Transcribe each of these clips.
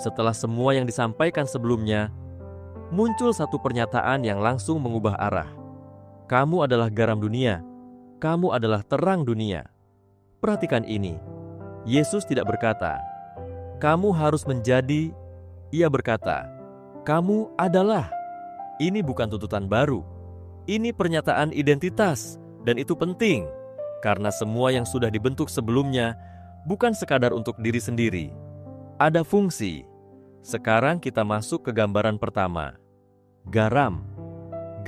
Setelah semua yang disampaikan sebelumnya, muncul satu pernyataan yang langsung mengubah arah. Kamu adalah garam dunia, kamu adalah terang dunia. Perhatikan ini, Yesus tidak berkata, kamu harus menjadi, ia berkata, kamu adalah. Ini bukan tuntutan baru, ini pernyataan identitas, dan itu penting, karena semua yang sudah dibentuk sebelumnya bukan sekadar untuk diri sendiri. Ada fungsi. Sekarang kita masuk ke gambaran pertama. Garam.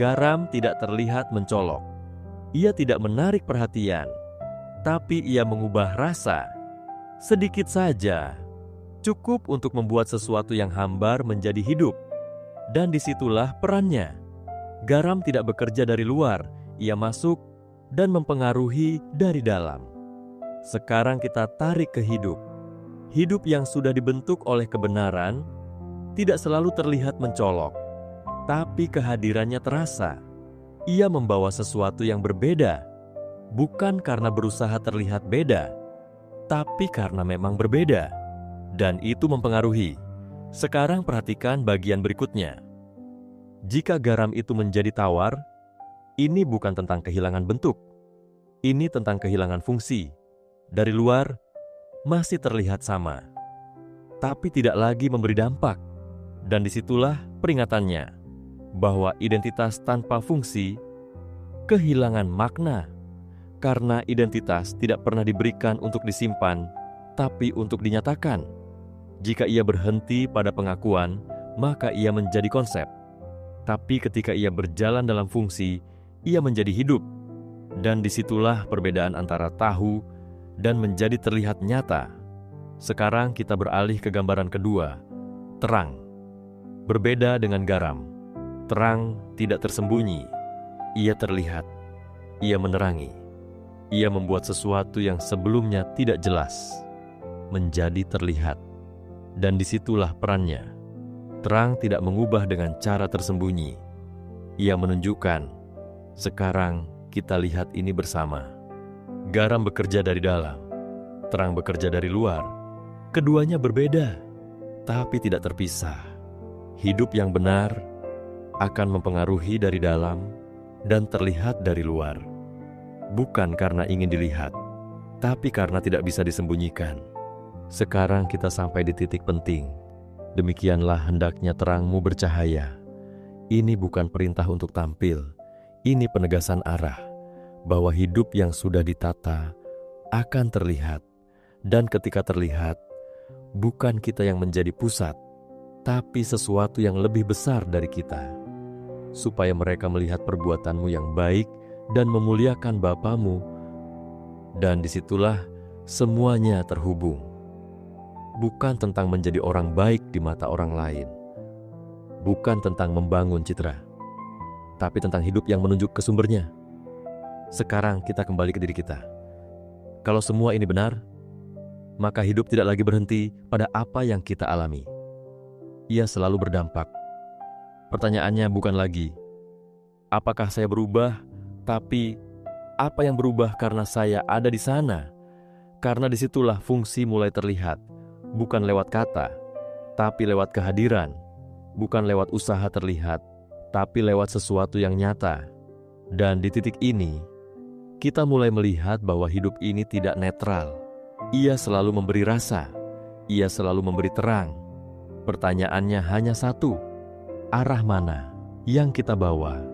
Garam tidak terlihat mencolok. Ia tidak menarik perhatian, tapi ia mengubah rasa. Sedikit saja, cukup untuk membuat sesuatu yang hambar menjadi hidup. Dan disitulah perannya. Garam tidak bekerja dari luar, ia masuk dan mempengaruhi dari dalam. Sekarang kita tarik ke hidup. Hidup yang sudah dibentuk oleh kebenaran tidak selalu terlihat mencolok, tapi kehadirannya terasa. Ia membawa sesuatu yang berbeda, bukan karena berusaha terlihat beda, tapi karena memang berbeda. Dan itu mempengaruhi. Sekarang perhatikan bagian berikutnya. Jika garam itu menjadi tawar, ini bukan tentang kehilangan bentuk. Ini tentang kehilangan fungsi. Dari luar, masih terlihat sama, tapi tidak lagi memberi dampak. Dan disitulah peringatannya, bahwa identitas tanpa fungsi kehilangan makna, karena identitas tidak pernah diberikan untuk disimpan, tapi untuk dinyatakan. Jika ia berhenti pada pengakuan, maka ia menjadi konsep. Tapi ketika ia berjalan dalam fungsi, ia menjadi hidup. Dan disitulah perbedaan antara tahu dan menjadi terlihat nyata. Sekarang kita beralih ke gambaran kedua, terang. Berbeda dengan garam, terang tidak tersembunyi. Ia terlihat, ia menerangi. Ia membuat sesuatu yang sebelumnya tidak jelas menjadi terlihat. Dan disitulah perannya. Terang tidak mengubah dengan cara tersembunyi. Ia menunjukkan, sekarang kita lihat ini bersama. Garam bekerja dari dalam, terang bekerja dari luar. Keduanya berbeda, tapi tidak terpisah. Hidup yang benar akan mempengaruhi dari dalam dan terlihat dari luar. Bukan karena ingin dilihat, tapi karena tidak bisa disembunyikan. Sekarang kita sampai di titik penting. Demikianlah hendaknya terangmu bercahaya. Ini bukan perintah untuk tampil, ini penegasan arah. Bahwa hidup yang sudah ditata akan terlihat. Dan ketika terlihat, bukan kita yang menjadi pusat, tapi sesuatu yang lebih besar dari kita. Supaya mereka melihat perbuatanmu yang baik dan memuliakan Bapamu. Dan disitulah semuanya terhubung. Bukan tentang menjadi orang baik di mata orang lain. Bukan tentang membangun citra, tapi tentang hidup yang menunjuk ke sumbernya. Sekarang kita kembali ke diri kita. Kalau semua ini benar, maka hidup tidak lagi berhenti pada apa yang kita alami. Ia selalu berdampak. Pertanyaannya bukan lagi, apakah saya berubah, tapi apa yang berubah karena saya ada di sana? Karena disitulah fungsi mulai terlihat, bukan lewat kata, tapi lewat kehadiran. Bukan lewat usaha terlihat, tapi lewat sesuatu yang nyata. Dan di titik ini, kita mulai melihat bahwa hidup ini tidak netral. Ia selalu memberi rasa, ia selalu memberi terang. Pertanyaannya hanya satu, arah mana yang kita bawa?